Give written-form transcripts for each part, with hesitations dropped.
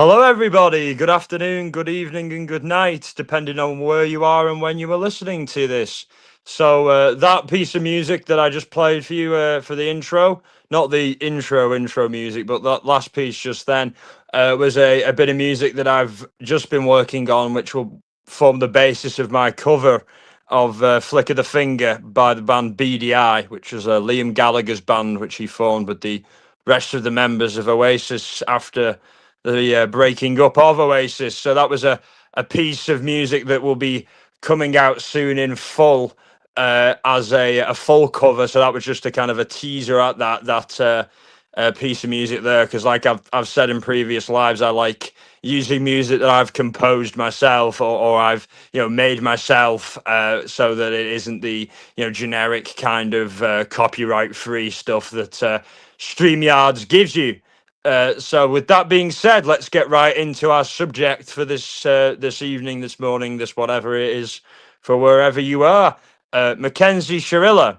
Hello, everybody. Good afternoon, good evening, and good night, depending on where you are and when you are listening to this. So, that piece of music that I just played for you for the intro, not the intro music, but that last piece just then was a bit of music that I've just been working on, which will form the basis of my cover of Flick of the Finger by the band BDI, which is Liam Gallagher's band, which he formed with the rest of the members of Oasis after the breaking up of Oasis. So that was a piece of music that will be coming out soon in full as a full cover. So that was just a kind of a teaser at that piece of music there. Because like I've said in previous lives, I like using music that I've composed myself or I've made myself, so that it isn't the generic kind of copyright free stuff that StreamYards gives you. So, with that being said, let's get right into our subject for this evening, this morning, this whatever it is, for wherever you are. Mackenzie Shirilla,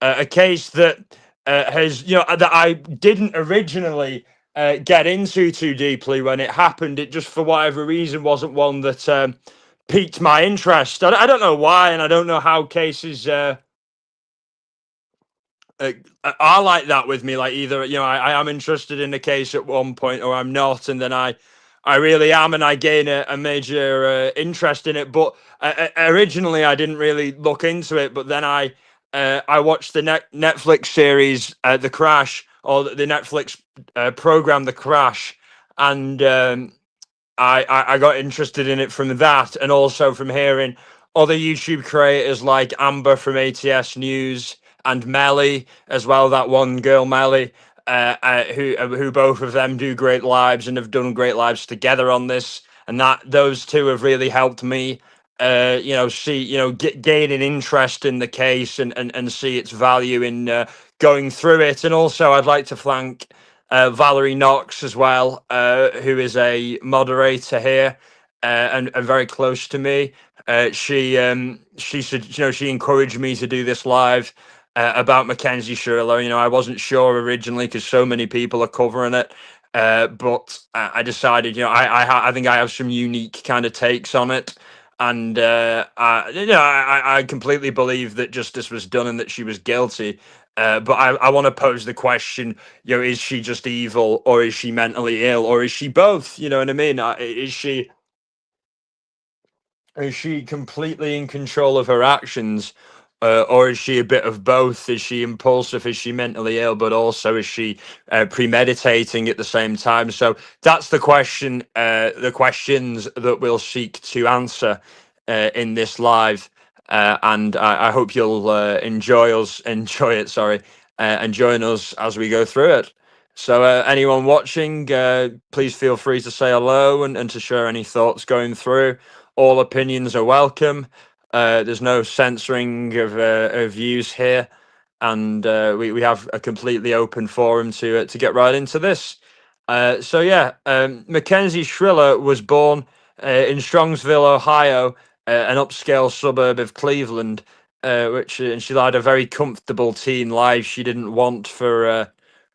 a case that has that I didn't originally get into too deeply when it happened. It just for whatever reason wasn't one that piqued my interest. I don't know why, and I don't know how cases. Uh, are like that with me. Like either I am interested in a case at one point, or I'm not, and then I really am, and I gain a major interest in it. But originally, I didn't really look into it. But then I watched the Netflix series The Crash, or the Netflix program The Crash, and I got interested in it from that, and also from hearing other YouTube creators like Amber from ATS News and Melly as well. That one girl, Melly, who both of them do great lives and have done great lives together on this, and that those two have really helped me. See, gain an interest in the case and see its value in going through it. And also, I'd like to thank Valerie Knox as well, who is a moderator here and very close to me. She said, she encouraged me to do this live about Mackenzie Shirilla. I wasn't sure originally because so many people are covering it. But I decided, I think I have some unique kind of takes on it. And I completely believe that justice was done and that she was guilty. But I want to pose the question, is she just evil, or is she mentally ill, or is she both? You know what I mean? Is she completely in control of her actions, or is she a bit of both? Is she impulsive? Is she mentally ill? But also, is she premeditating at the same time? So that's the question. The questions that we'll seek to answer in this live, and I hope you'll enjoy it. Sorry, and join us as we go through it. So, anyone watching, please feel free to say hello and to share any thoughts going through. All opinions are welcome. There's no censoring of views here, and we have a completely open forum to get right into this. So yeah, Mackenzie Shirilla was born in Strongsville, Ohio, an upscale suburb of Cleveland, which and she led a very comfortable teen life. She didn't want for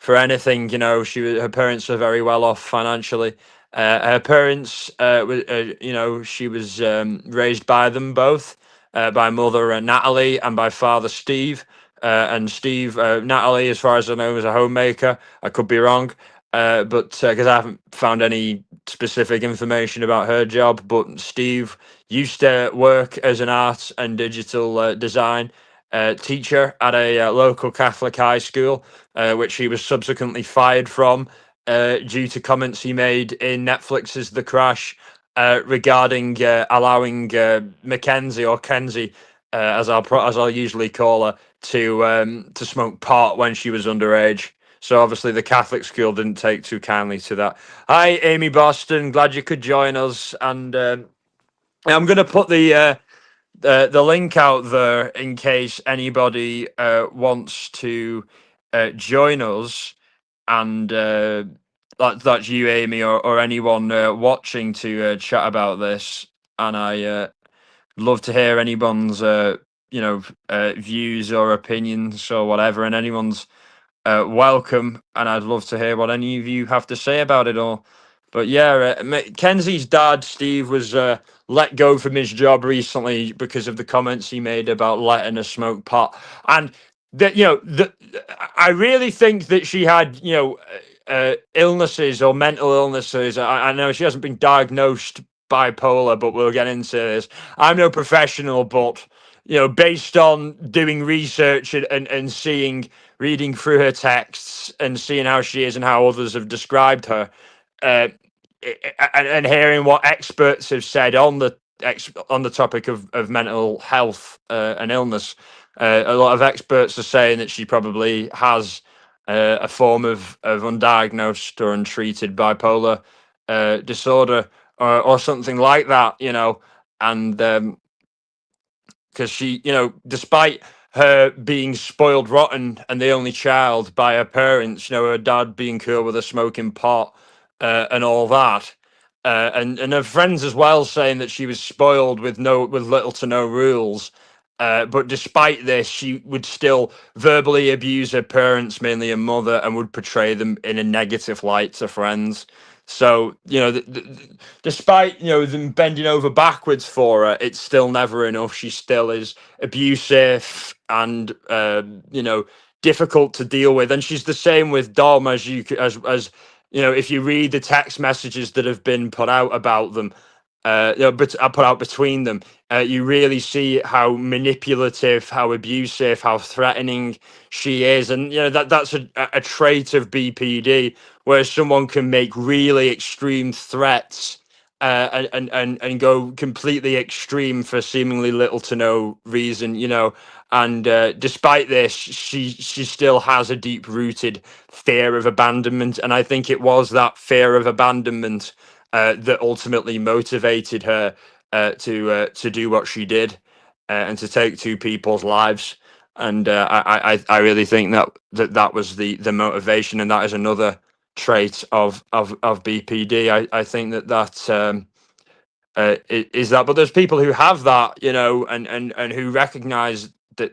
anything. Her parents were very well off financially. Her parents, she was raised by them both, by mother Natalie and by father Steve. And Steve, Natalie, as far as I know, was a homemaker. I could be wrong, but because I haven't found any specific information about her job. But Steve used to work as an art and digital design teacher at a local Catholic high school, which he was subsequently fired from due to comments he made in Netflix's The Crash regarding allowing Mackenzie, or Kenzie, as I'll usually call her, to smoke pot when she was underage. So obviously the Catholic school didn't take too kindly to that. Hi, Amy Boston. Glad you could join us, and I'm going to put the link out there in case anybody wants to join us, and that's you, Amy, or anyone watching to chat about this. And I love to hear anyone's views or opinions or whatever, and anyone's welcome. And I'd love to hear what any of you have to say about it all. But yeah, Kenzie's dad, Steve, was let go from his job recently because of the comments he made about letting her smoke pot. And that, I really think that she had, illnesses or mental illnesses. I know she hasn't been diagnosed bipolar, but we'll get into this. I'm no professional, but based on doing research and seeing, reading through her texts and seeing how she is and how others have described her. Uh, and hearing what experts have said on the topic of mental health and illness, a lot of experts are saying that she probably has a form of undiagnosed or untreated bipolar disorder or something like that, and because she, despite her being spoiled rotten and the only child by her parents, her dad being cool with a smoking pot and all that, and her friends as well saying that she was spoiled with little to no rules. But despite this, she would still verbally abuse her parents, mainly her mother, and would portray them in a negative light to friends. So, despite them bending over backwards for her, it's still never enough. She still is abusive and difficult to deal with, and she's the same with Dom, as as if you read the text messages that have been put out about them, but I put out between them, you really see how manipulative, how abusive, how threatening she is, and that's a trait of BPD, where someone can make really extreme threats and go completely extreme for seemingly little to no reason, and despite this, she still has a deep rooted fear of abandonment, and I think it was that fear of abandonment that ultimately motivated her to do what she did and to take two people's lives. And I really think that was the motivation, and that is another trait of BPD. I think that is that, but there's people who have that, and who recognize that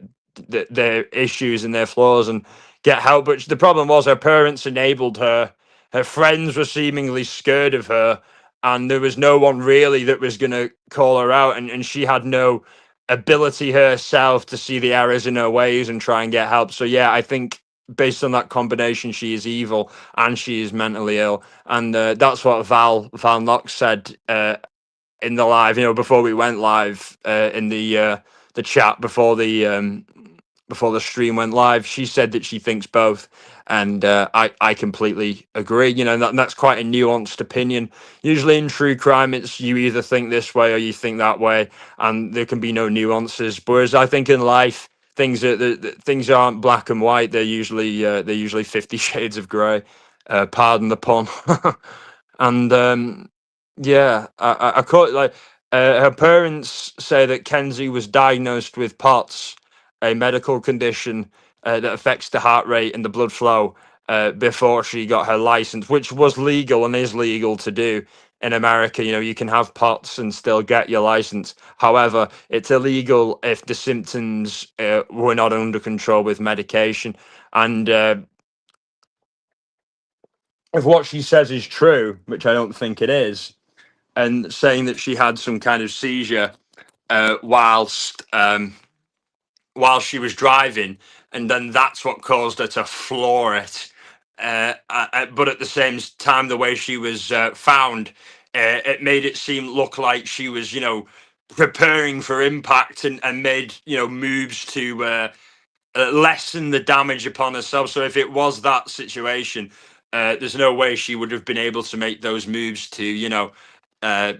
their issues and their flaws and get help. But the problem was her parents enabled her. Her friends were seemingly scared of her, and there was no one really that was going to call her out. And she had no ability herself to see the errors in her ways and try and get help. So yeah, I think based on that combination, she is evil and she is mentally ill, and that's what Val Knox said in the live, before we went live, in the chat before the stream went live. She said that she thinks both, and I completely agree. That's quite a nuanced opinion. Usually in true crime, it's you either think this way or you think that way, and there can be no nuances. Whereas I think in life, things aren't black and white. They're usually 50 shades of grey. Pardon the pun. And yeah, I caught like her parents say that Kenzie was diagnosed with POTS, a medical condition that affects the heart rate and the blood flow, before she got her license, which was legal and is legal to do in America. You can have POTS and still get your license. However, it's illegal if the symptoms were not under control with medication. And if what she says is true, which I don't think it is, and saying that she had some kind of seizure while she was driving, and then that's what caused her to floor it. But at the same time, the way she was found, it made it look like she was, preparing for impact and made, moves to lessen the damage upon herself. So if it was that situation, there's no way she would have been able to make those moves to, uh,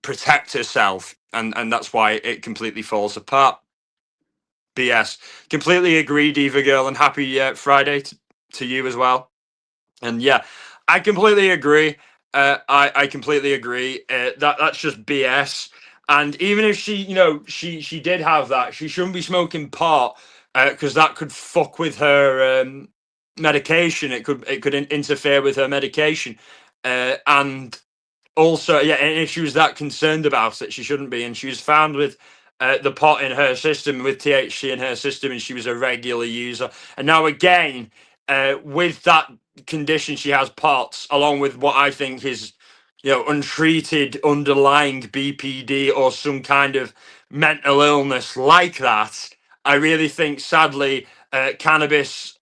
protect herself, and that's why it completely falls apart. BS. Completely agree, Diva Girl, and happy Friday to you as well. And yeah, I completely agree. I completely agree. That's just BS. And even if she, she did have that, she shouldn't be smoking pot, because that could fuck with her medication. It could interfere with her medication, and also, yeah, and if she was that concerned about it, she shouldn't be. And she was found with the pot in her system, with THC in her system, and she was a regular user. And now again, with that condition, she has POTS, along with what I think is untreated underlying BPD or some kind of mental illness like that, I really think, sadly, cannabis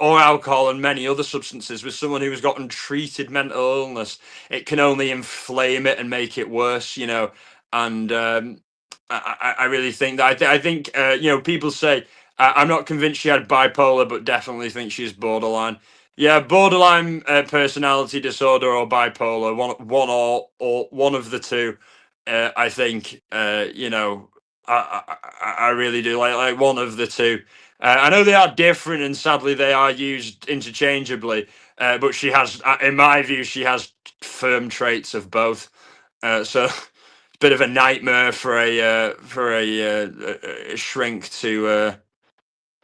or alcohol and many other substances with someone who has got untreated mental illness, it can only inflame it and make it worse, And I really think that I think people say I'm not convinced she had bipolar, but definitely think she's borderline. Yeah, borderline personality disorder or bipolar, one or one of the two. I think I really do like one of the two. I know they are different, and sadly they are used interchangeably. But she has, in my view, she has firm traits of both. So it's a bit of a nightmare for a shrink to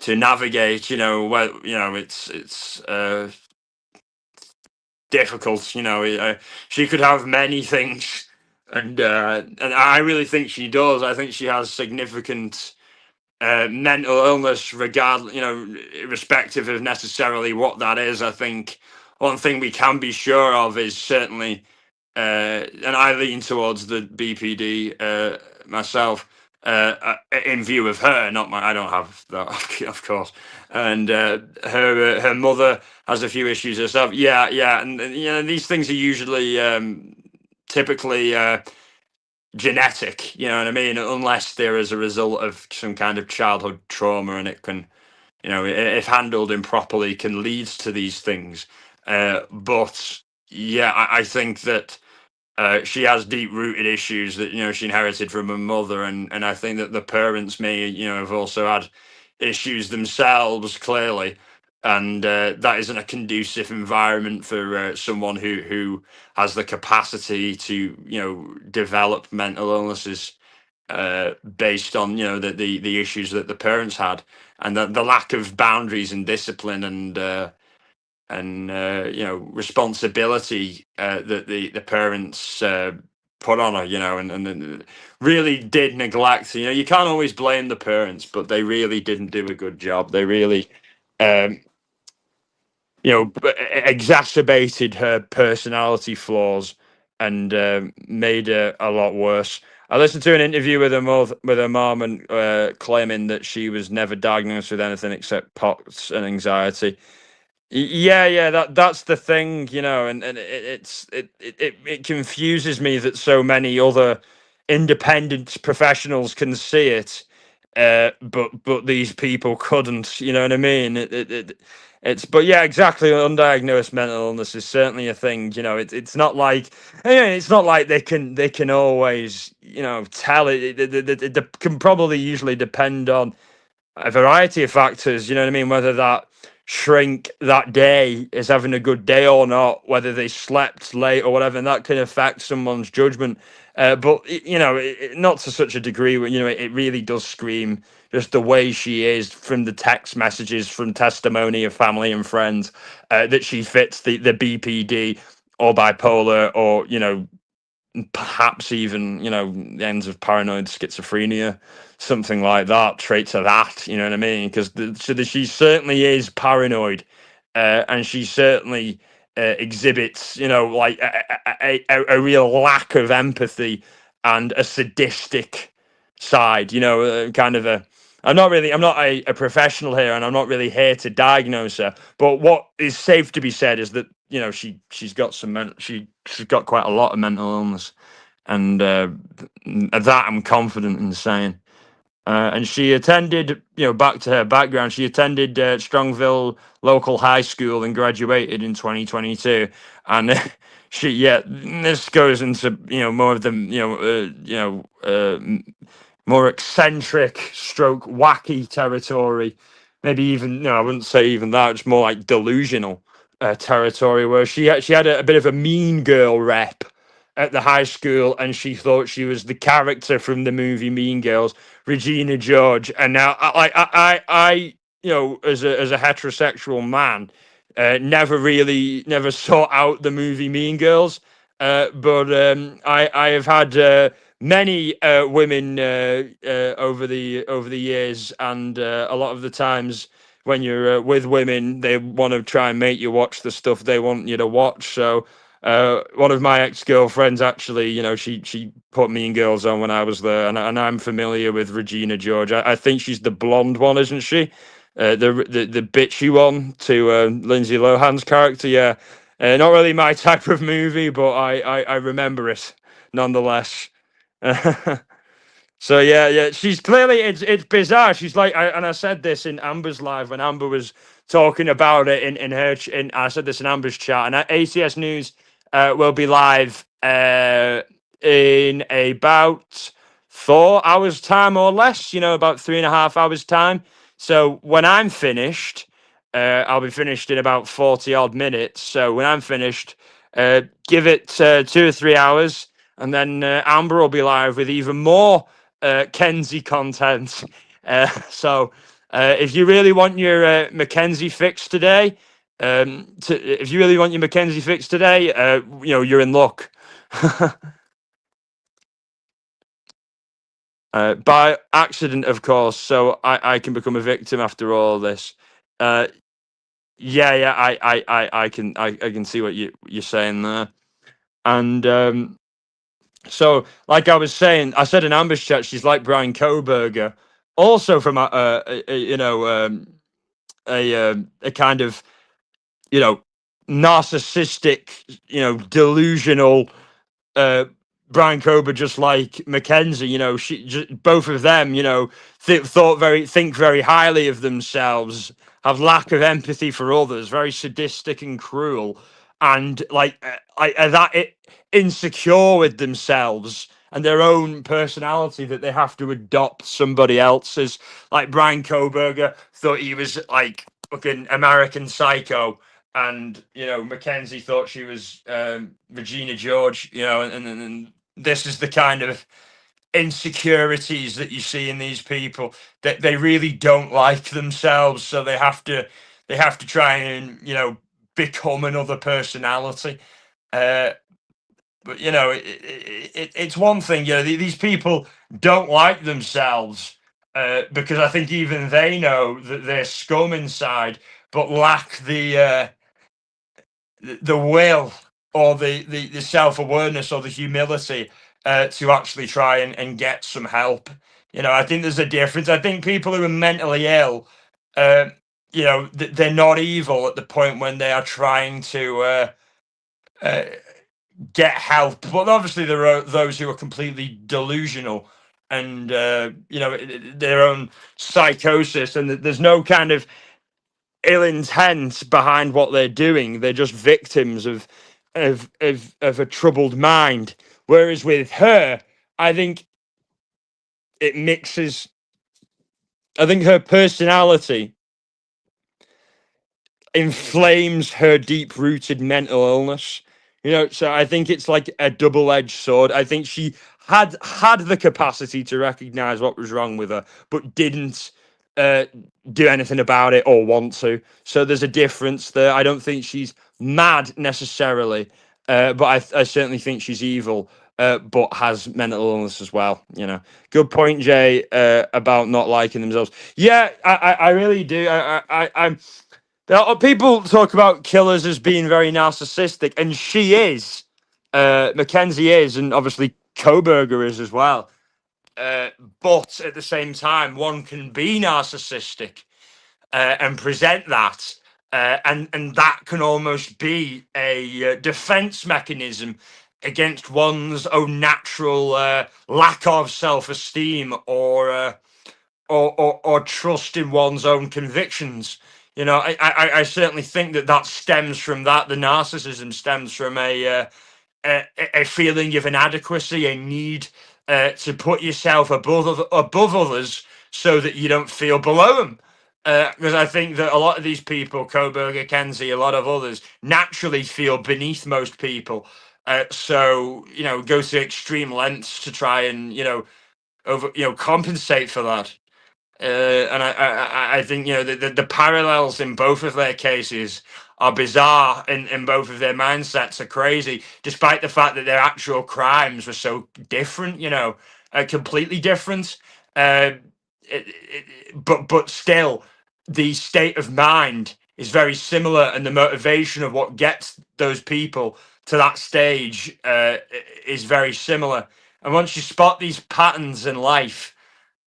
navigate. Where it's difficult. She could have many things, and I really think she does. I think she has significant mental illness, irrespective of necessarily what that is. I think one thing we can be sure of is certainly, and I lean towards the BPD myself. In view of her, not my, I don't have that, of course, and her mother has a few issues herself. Yeah, yeah, and these things are usually typically genetic. You know what I mean? Unless they're as a result of some kind of childhood trauma, and it can, if handled improperly, can lead to these things. But yeah, I think that she has deep-rooted issues that she inherited from her mother, and I think that the parents may have also had issues themselves, clearly, and that isn't a conducive environment for someone who has the capacity to develop mental illnesses based on the issues that the parents had, and the lack of boundaries and discipline and responsibility that the parents put on her, and really did neglect. You can't always blame the parents, but they really didn't do a good job. They really um, exacerbated her personality flaws and made her a lot worse. I listened to an interview with her mom, and claiming that she was never diagnosed with anything except POTS and anxiety. Yeah, yeah, that's the thing, and it confuses me that so many other independent professionals can see it, but these people couldn't. You know what I mean? It's but yeah, exactly. Undiagnosed mental illness is certainly a thing. It's not like it's not like they can always tell it. It can probably usually depend on a variety of factors. You know what I mean? Whether that shrink that day is having a good day or not, whether they slept late or whatever, and that can affect someone's judgment. But not to such a degree where it really does scream just the way she is from the text messages, from testimony of family and friends, that she fits the BPD or bipolar or perhaps even the ends of paranoid schizophrenia, something like that, traits of that. You know what I mean? Because she certainly is paranoid, and she certainly exhibits like a real lack of empathy and a sadistic side. Kind of a. I'm not a professional here, and I'm not really here to diagnose her. But what is safe to be said is that she's got she's got quite a lot of mental illness, and that I'm confident in saying. And she attended, back to her background, she attended Strongville Local High School and graduated in 2022. And this goes into more of the more eccentric stroke wacky territory. Maybe even no, I wouldn't say even that. It's more like delusional territory, where she had a bit of a mean girl rep at the high school, and she thought she was the character from the movie Mean Girls, Regina George. And now, I as a heterosexual man, never sought out the movie Mean Girls, but I have had many women over the years, and a lot of the times when you're with women, they want to try and make you watch the stuff they want you to watch. So One of my ex-girlfriends actually, she put Mean Girls on when I was there, and I'm familiar with Regina George. I think she's the blonde one, isn't she? The bitchy one to Lindsay Lohan's character. Yeah, not really my type of movie, but I remember it nonetheless. So yeah, she's clearly it's bizarre. She's like, and I said this in Amber's live when Amber was talking about it in her. I said this in Amber's chat, and ACS News will be live in about 4 hours time or less. About 3.5 hours time. So when I'm finished, I'll be finished in about 40 odd minutes. So when I'm finished, give it 2 or 3 hours, and then Amber will be live with even more Kenzie content. If you really want your Mackenzie fix today, if you really want your Mackenzie fix today, you're in luck. By accident, of course, so I can become a victim after all this. Yeah, I can see what you're saying there, and so, like I was saying, I said in Amber's chat, she's like Brian Koberger, also from a kind of narcissistic, delusional uh, Brian Kober, just like Mackenzie. Both of them, think very highly of themselves, have lack of empathy for others, very sadistic and cruel, and insecure with themselves and their own personality that they have to adopt somebody else's. Like Brian Koberger thought he was like fucking American Psycho, and Mackenzie thought she was Regina George, and this is the kind of insecurities that you see in these people, that they really don't like themselves, so they have to try and become another personality. But it's one thing, these people don't like themselves, because I think even they know that they're scum inside, but lack the will, or the self-awareness, or the humility to actually try and get some help. I think there's a difference. I think people who are mentally ill, uh, they're not evil at the point when they are trying to uh, get help. But obviously there are those who are completely delusional, and their own psychosis, and there's no kind of ill intent behind what they're doing. They're just victims of a troubled mind. Whereas with her, I think it mixes. I think her personality inflames her deep rooted mental illness. So I think it's like a double edged sword. I think she had the capacity to recognize what was wrong with her, but didn't uh, do anything about it or want to. So there's a difference there. I don't think she's mad necessarily, but I certainly think she's evil. But has mental illness as well. Good point, Jay, about not liking themselves. Yeah, I really do. I'm People talk about killers as being very narcissistic, and she is. Mackenzie is, and obviously Koberger is as well. Uh, but at the same time, one can be narcissistic and present that, and that can almost be a defense mechanism against one's own natural lack of self-esteem, or trust in one's own convictions. I certainly think that stems from that. The narcissism stems from a feeling of inadequacy, a need to put yourself above others, so that you don't feel below them. Because I think that a lot of these people, Koberger, Kenzie, a lot of others, naturally feel beneath most people. So go to extreme lengths to try and compensate for that. And I think the parallels in both of their cases are bizarre, and both of their mindsets are crazy, despite the fact that their actual crimes were so different. Completely different. But still, the state of mind is very similar, and the motivation of what gets those people to that stage is very similar. And once you spot these patterns in life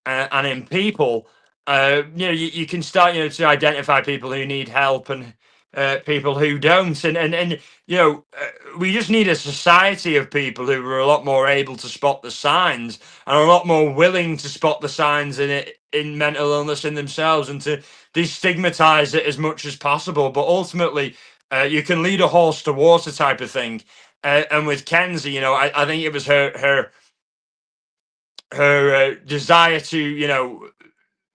and in people, you can start, to identify people who need help and people who don't, and we just need a society of people who are a lot more able to spot the signs and are a lot more willing to spot the signs in mental illness in themselves, and to destigmatize it as much as possible. But ultimately, you can lead a horse to water type of thing. And with Kenzie, I think it was her desire to,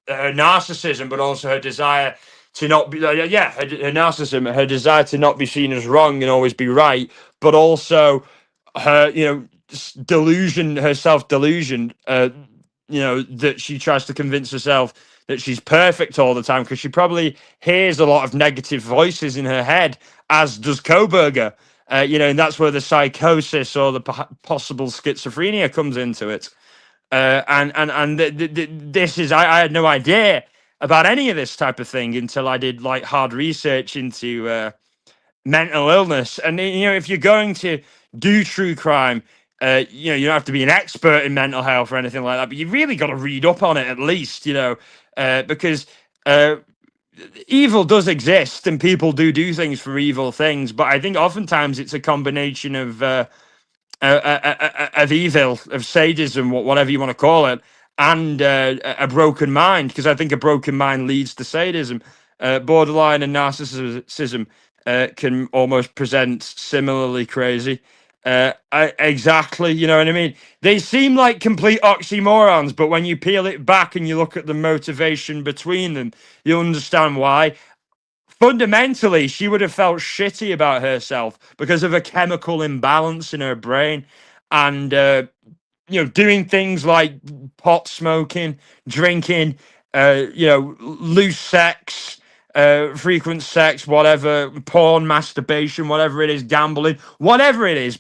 her narcissism, but also her desire to not be, her narcissism, her desire to not be seen as wrong and always be right, but also her, delusion, her self delusion, that she tries to convince herself that she's perfect all the time, because she probably hears a lot of negative voices in her head, as does Koberger. And that's where the psychosis or the possible schizophrenia comes into it. This is, I had no idea about any of this type of thing until I did like hard research into mental illness. And if you're going to do true crime, you don't have to be an expert in mental health or anything like that, but you really got to read up on it at least, because evil does exist and people do things for evil things. But I think oftentimes it's a combination of evil, of sadism, whatever you want to call it, and a broken mind. Because I think a broken mind leads to sadism. Borderline and narcissism can almost present similarly crazy. Exactly, you know what I mean? They seem like complete oxymorons, but when you peel it back and you look at the motivation between them, you understand why. Fundamentally, she would have felt shitty about herself because of a chemical imbalance in her brain, and doing things like pot smoking, drinking, loose sex, frequent sex, whatever, porn, masturbation, whatever it is, gambling, whatever it is,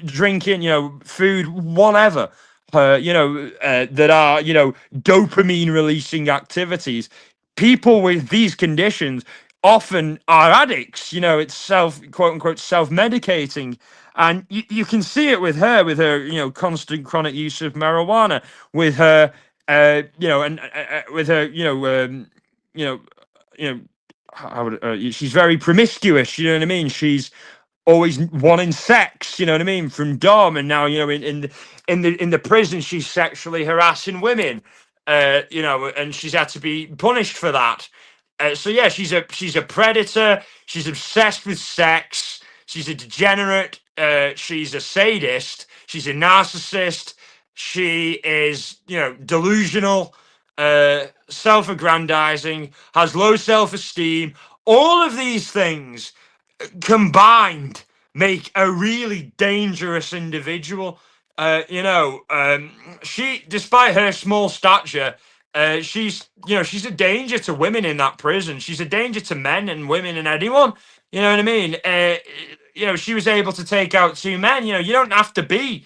drinking, food, whatever. That are, dopamine releasing activities. People with these conditions often are addicts. It's quote unquote self medicating. And you can see it with her, constant chronic use of marijuana, with her, with her, how would, she's very promiscuous. You know what I mean? She's always wanting sex. You know what I mean? From Dom, and now in the prison, she's sexually harassing women. And she's had to be punished for that. So yeah, she's a predator. She's obsessed with sex. She's a degenerate. She's a sadist. She's a narcissist. She is, delusional, self-aggrandizing, has low self-esteem. All of these things combined make a really dangerous individual. She, despite her small stature, she's a danger to women in that prison. She's a danger to men and women and anyone. You know what I mean? She was able to take out two men. You don't have to be,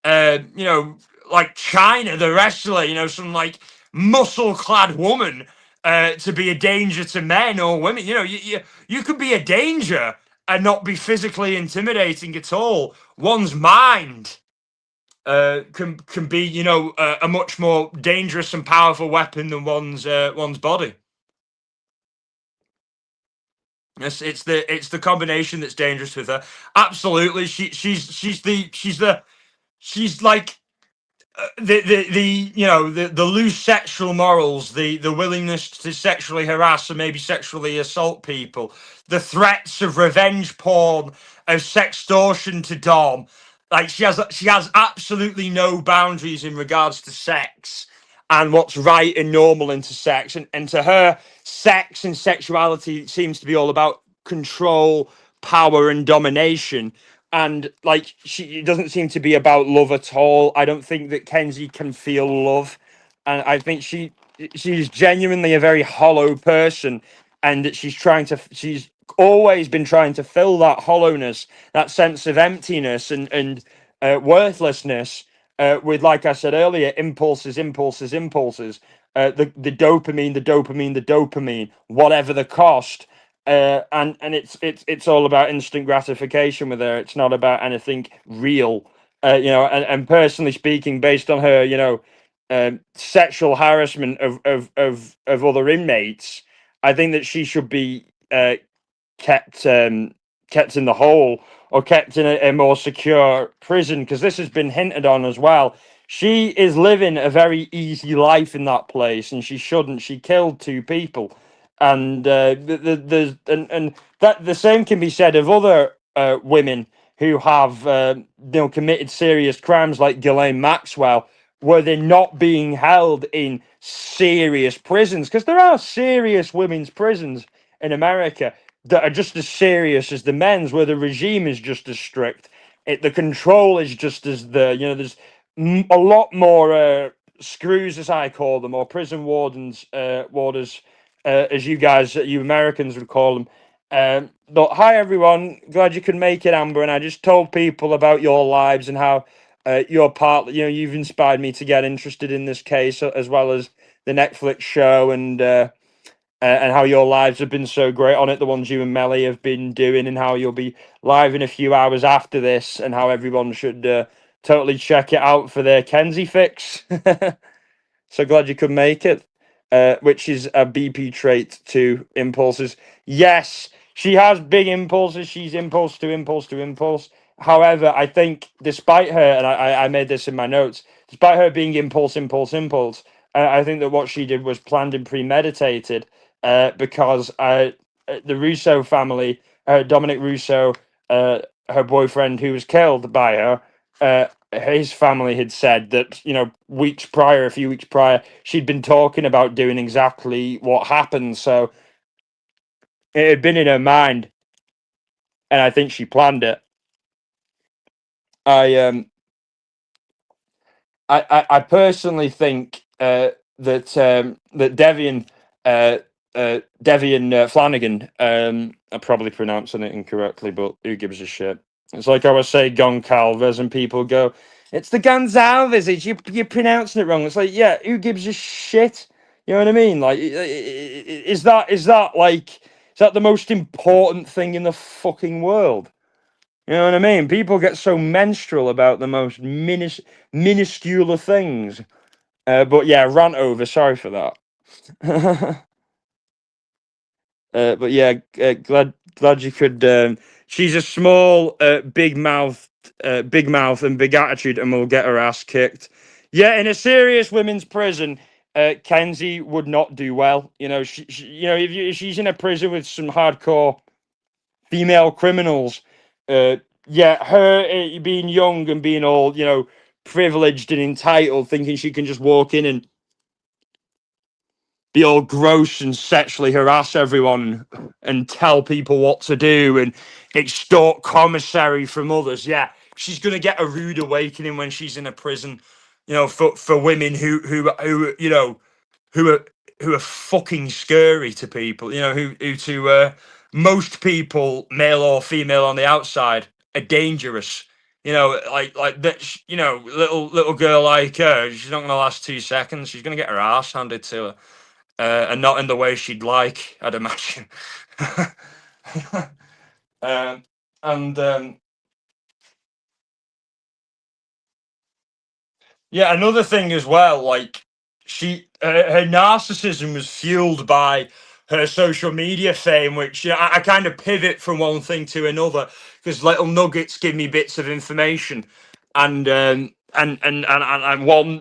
uh, you know, like China, the wrestler. Some like muscle-clad woman to be a danger to men or women. You could be a danger and not be physically intimidating at all. One's mind can be, a much more dangerous and powerful weapon than one's body. It's the combination that's dangerous with her. Absolutely, she's like the loose sexual morals, the willingness to sexually harass and maybe sexually assault people, the threats of revenge porn, of sextortion to Dom. Like she has absolutely no boundaries in regards to sex and what's right and normal into sex. And to her, sex and sexuality seems to be all about control, power, and domination. And like it doesn't seem to be about love at all. I don't think that Kenzie can feel love, and I think she's genuinely a very hollow person, and that she's always been trying to fill that hollowness, that sense of emptiness and worthlessness, with, like I said earlier, impulses, impulses, impulses. The dopamine, the dopamine, the dopamine, whatever the cost. and it's all about instant gratification with her. It's not about anything real. And personally speaking, based on her, sexual harassment of other inmates, I think that she should be kept kept in the hole, or kept in a more secure prison, because this has been hinted on as well. She is living a very easy life in that place, and she shouldn't. She killed two people, and and that the same can be said of other women who have committed serious crimes, like Ghislaine Maxwell, where they're not being held in serious prisons, because there are serious women's prisons in America that are just as serious as the men's, where the regime is just as strict. The control is just as there's a lot more screws, as I call them, or prison warders, as you Americans would call them. But hi everyone, glad you could make it, Amber. And I just told people about your lives and how you're part. You've inspired me to get interested in this case, as well as the Netflix show, and how your lives have been so great on it, the ones you and Melly have been doing, and how you'll be live in a few hours after this, and how everyone should totally check it out for their Kenzie fix. So glad you could make it. Which is a BP trait to impulses. Yes, she has big impulses. She's impulse to impulse to impulse. However, I think despite her, and I made this in my notes, despite her being impulse, impulse, impulse, I think that what she did was planned and premeditated, because the Russo family, Dominic Russo, her boyfriend who was killed by her, his family had said that, a few weeks prior, she'd been talking about doing exactly what happened. So it had been in her mind, and I think she planned it. I I personally think that Devian Flanagan, I'm probably pronouncing it incorrectly, but who gives a shit? It's like I would say Goncalves, and people go, "It's the Gonzalves. You're pronouncing it wrong." It's like, yeah, who gives a shit? You know what I mean? Like, is that the most important thing in the fucking world? You know what I mean? People get so menstrual about the most minuscule things. But yeah, rant over. Sorry for that. But yeah, glad you could. She's a small, big mouth and big attitude, and will get her ass kicked. Yeah, in a serious women's prison, Kenzie would not do well. If she's in a prison with some hardcore female criminals, uh, yeah, her being young and being all privileged and entitled, thinking she can just walk in and be all gross and sexually harass everyone and tell people what to do and extort commissary from others. Yeah, she's gonna get a rude awakening when she's in a prison. For women who who are who are fucking scary to people. Who to most people, male or female on the outside, are dangerous. Like that. Little girl like her, she's not gonna last 2 seconds. She's gonna get her ass handed to her, and not in the way she'd like, I'd imagine. um, and Yeah, another thing as well, like her narcissism was fueled by her social media fame, which I kind of pivot from one thing to another because little nuggets give me bits of information, and one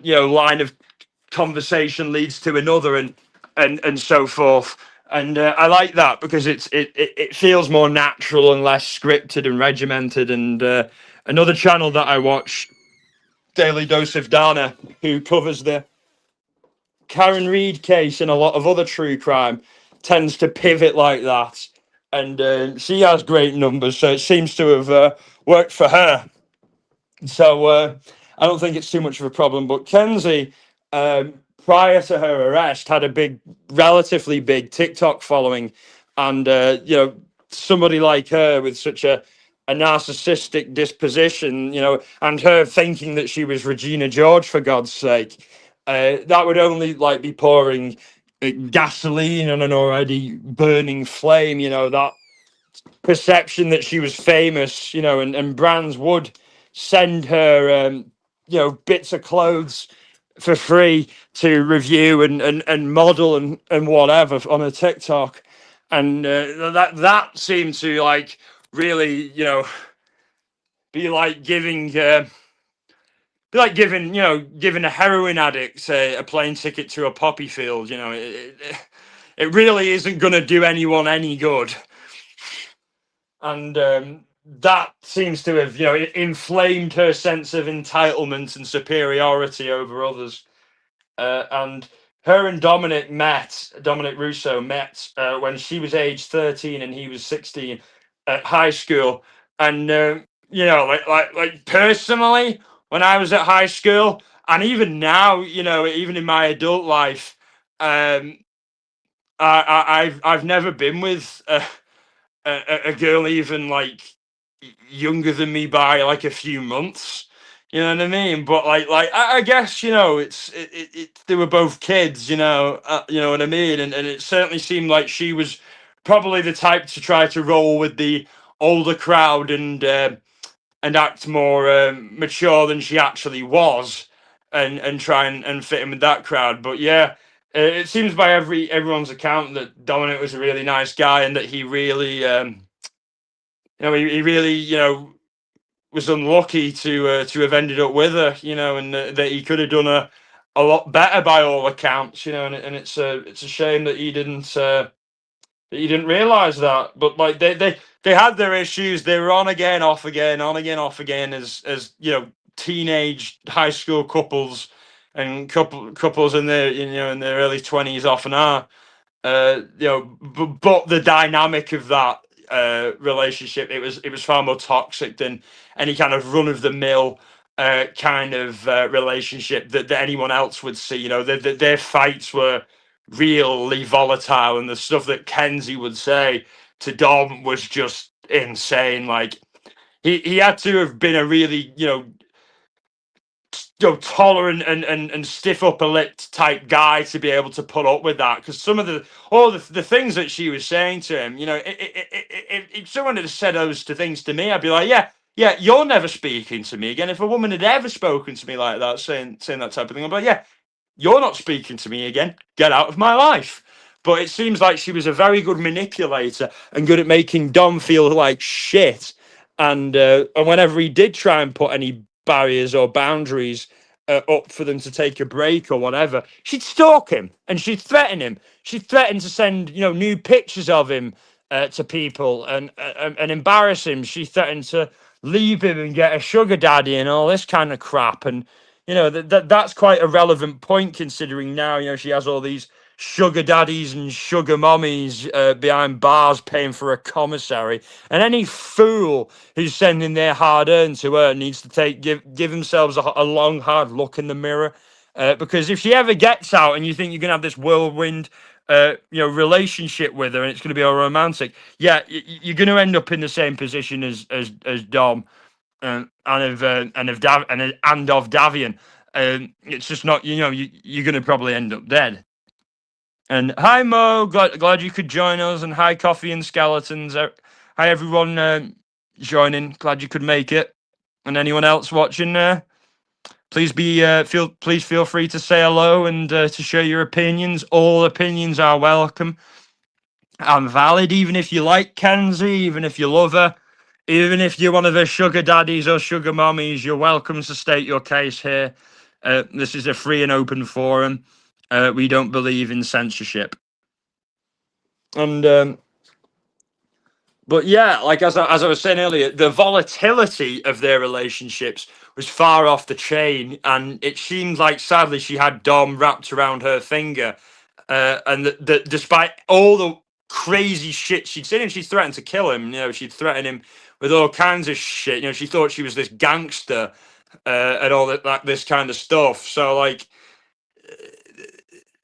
line of conversation leads to another, and so forth. And I like that because it feels more natural and less scripted and regimented. And another channel that I watch, Daily Dose of Dana, who covers the Karen Reed case and a lot of other true crime, tends to pivot like that. And she has great numbers, so it seems to have worked for her. So I don't think it's too much of a problem. But Kenzie, prior to her arrest, had a relatively big TikTok following, and somebody like her with such a narcissistic disposition, and her thinking that she was Regina George, for God's sake, that would only be pouring gasoline on an already burning flame. That perception that she was famous, and brands would send her, bits of clothes for free to review and model and whatever on a TikTok. And that seemed to like really, be like giving a heroin addict a plane ticket to a poppy field. It really isn't going to do anyone any good. And that seems to have, inflamed her sense of entitlement and superiority over others. And her and Dominic Russo met when she was age 13 and he was 16 at high school. And, like personally, when I was at high school, and even now, even in my adult life, I've never been with a girl even like younger than me by like a few months. You know what I mean? But I guess they were both kids. You know what I mean? And it certainly seemed like she was probably the type to try to roll with the older crowd and act more mature than she actually was, and try and fit in with that crowd. But yeah, it seems by everyone's account that Dominic was a really nice guy and that he really, he really, was unlucky to have ended up with her, and that he could have done a lot better by all accounts, and it's a shame that he didn't realize that. But like they had their issues. They were on again, off again, on again, off again, as teenage high school couples and couples in their in their early 20s often are. But the dynamic of that relationship, it was far more toxic than any kind of run of the mill kind of relationship that anyone else would see. Their fights were really volatile, and the stuff that Kenzie would say to Dom was just insane. Like he had to have been a really tolerant and stiff upper lipped type guy to be able to put up with that, because some of the things that she was saying to him, if someone had said those things to me, I'd be like, yeah, you're never speaking to me again. If a woman had ever spoken to me like that, saying that type of thing, I'd be like, yeah, you're not speaking to me again. Get out of my life. But it seems like she was a very good manipulator and good at making Dom feel like shit. And whenever he did try and put any barriers or boundaries up for them to take a break or whatever, she'd stalk him and she'd threaten him. She threatened to send new pictures of him to people and embarrass him. She threatened to leave him and get a sugar daddy and all this kind of crap. And that's quite a relevant point, considering now she has all these sugar daddies and sugar mommies behind bars paying for a commissary, and any fool who's sending their hard earned to her needs to give themselves a long hard look in the mirror, because if she ever gets out and you think you're gonna have this whirlwind relationship with her and it's going to be all romantic, you're going to end up in the same position as Dom and of Davian. It's just not, you're going to probably end up dead. And hi Mo, glad you could join us, and hi Coffee and Skeletons. Hi everyone joining, glad you could make it. And anyone else watching, please feel free to say hello and to share your opinions. All opinions are welcome and valid, even if you like Kenzie, even if you love her, even if you're one of her sugar daddies or sugar mommies, you're welcome to state your case here. This is a free and open forum. We don't believe in censorship. And but yeah, like as I was saying earlier, the volatility of their relationships was far off the chain, and it seemed like sadly she had Dom wrapped around her finger, and that despite all the crazy shit she'd seen him, she threatened to kill him. She'd threatened him with all kinds of shit. She thought she was this gangster and all that, like this kind of stuff. So like,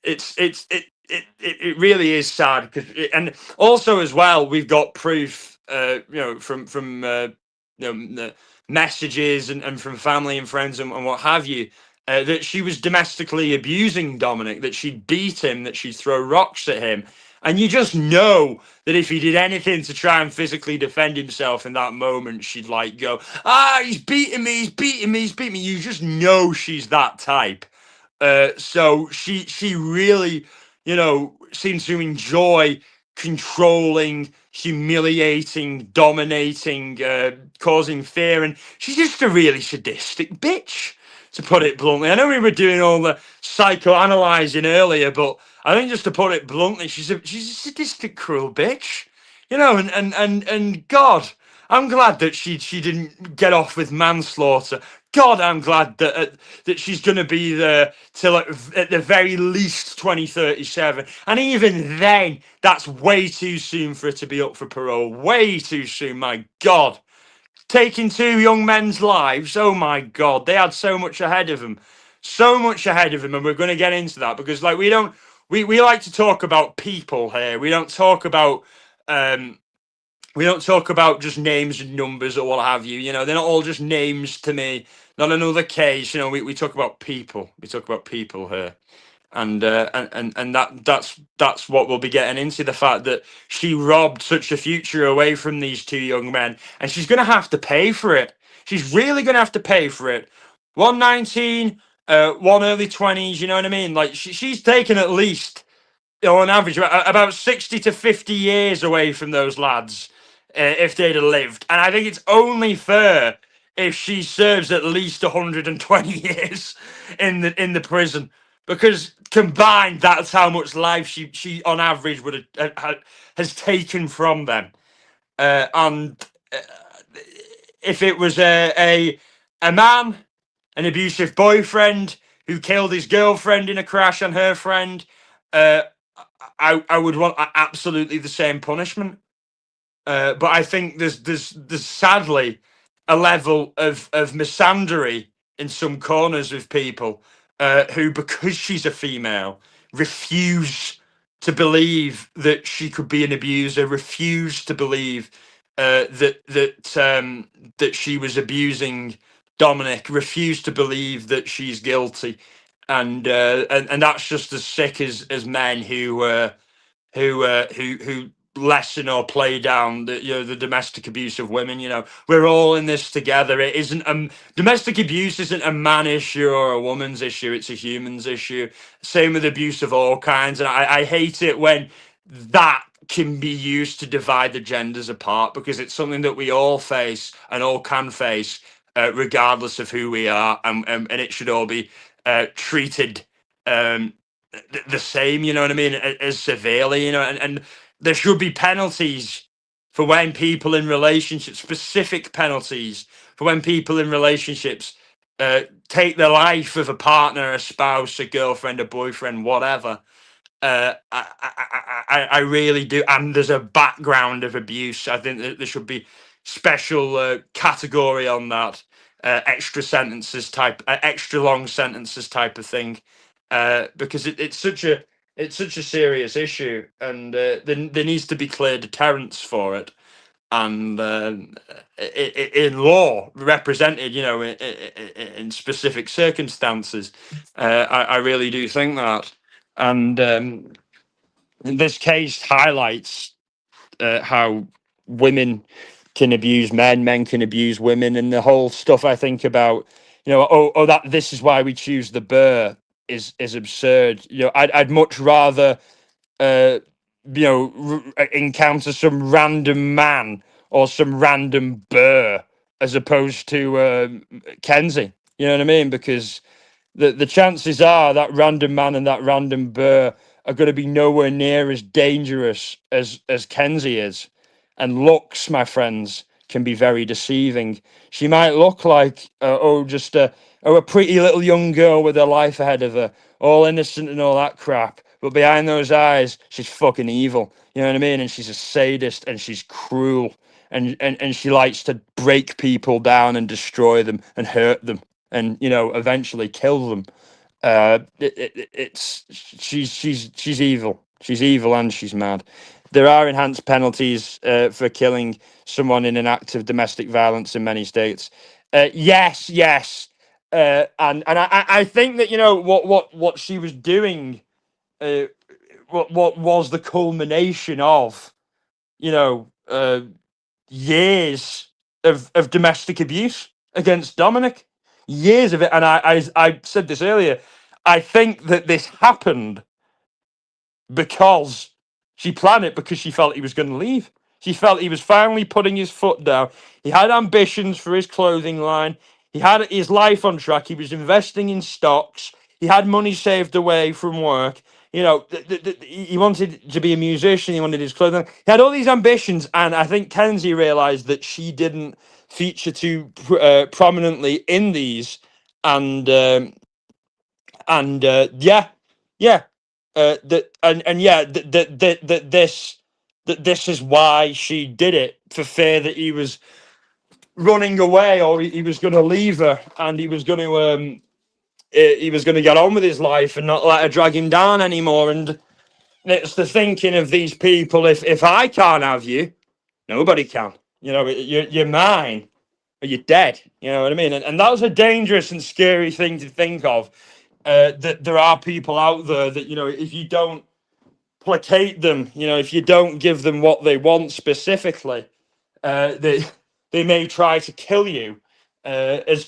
it really is sad, and also as well, we've got proof, from the messages and from family and friends and what have you, that she was domestically abusing Dominic, that she'd beat him, that she'd throw rocks at him. And you just know that if he did anything to try and physically defend himself in that moment, she'd like go, he's beating me, he's beating me, he's beating me. You just know she's that type. So she really, seems to enjoy controlling, humiliating, dominating, causing fear, and she's just a really sadistic bitch, to put it bluntly. I know we were doing all the psychoanalyzing earlier, but I think just to put it bluntly, she's a sadistic, cruel bitch. And God, I'm glad that she didn't get off with manslaughter. God, I'm glad that she's going to be there till at the very least 2037, and even then, that's way too soon for her to be up for parole. Way too soon, my God. Taking two young men's lives, oh my God, they had so much ahead of them, so much ahead of them, and we're going to get into that because, like, we like to talk about people here. We don't talk about just names and numbers or what have you. They're not all just names to me. Not another case. We talk about people. We talk about people here. And that's what we'll be getting into, the fact that she robbed such a future away from these two young men, and she's going to have to pay for it. She's really going to have to pay for it. 119, one early 20s, you know what I mean? Like, she's taken at least, on average, about 60 to 50 years away from those lads, if they'd have lived. And I think it's only fair if she serves at least 120 years in the prison, because combined, that's how much life she on average would has taken from them. And if it was a man, an abusive boyfriend who killed his girlfriend in a crash on her friend, I would want absolutely the same punishment. But I think there's sadly a level of misandry in some corners of people who, because she's a female, refuse to believe that she could be an abuser, refuse to believe that she was abusing Dominic, refuse to believe that she's guilty, and that's just as sick as men who lessen or play down the domestic abuse of women. We're all in this together. It isn't domestic abuse isn't a man issue or a woman's issue. It's a human's issue. Same with abuse of all kinds. And I hate it when that can be used to divide the genders apart, because it's something that we all face and all can face, regardless of who we are, and it should all be treated the same, you know what I mean, as severely, and there should be penalties for when people in relationships, specific penalties for when people in relationships take the life of a partner, a spouse, a girlfriend, a boyfriend, whatever. I really do, and there's a background of abuse. I think that there should be special category on that, extra sentences type, extra long sentences type of thing, because it's such a serious issue, and there needs to be clear deterrence for it, and in law represented, in specific circumstances. I really do think that, and this case highlights how women can abuse men, men can abuse women, and the whole stuff I think about, that this is why we choose the burr is absurd. I'd much rather encounter some random man or some random burr as opposed to Kenzie. You know what I mean? Because the chances are that random man and that random burr are going to be nowhere near as dangerous as Kenzie is. And looks, my friends, can be very deceiving. She might look like a pretty little young girl with her life ahead of her, all innocent and all that crap. But behind those eyes, she's fucking evil. You know what I mean? And she's a sadist, and she's cruel, and she likes to break people down and destroy them and hurt them, and eventually kill them. She's evil. She's evil, and she's mad. There are enhanced penalties for killing someone in an act of domestic violence in many states. Yes, I think that, what she was doing, uh, what was the culmination of, you know, years of domestic abuse against Dominic, years of it. And I said this earlier. I think that this happened because she planned it, because she felt he was going to leave. She felt he was finally putting his foot down. He had ambitions for his clothing line. He had his life on track. He was investing in stocks. He had money saved away from work. He wanted to be a musician. He wanted his clothing. He had all these ambitions, and I think Kenzie realized that she didn't feature too prominently in these, and yeah, yeah, that and yeah, that this is why she did it, for fear that he was running away, or he was going to leave her, and he was going to get on with his life and not let her drag him down anymore. And it's the thinking of these people: if I can't have you, nobody can. You're mine, or you're dead. You know what I mean? And that was a dangerous and scary thing to think of. That there are people out there that, if you don't placate them, if you don't give them what they want specifically, they may try to kill you. As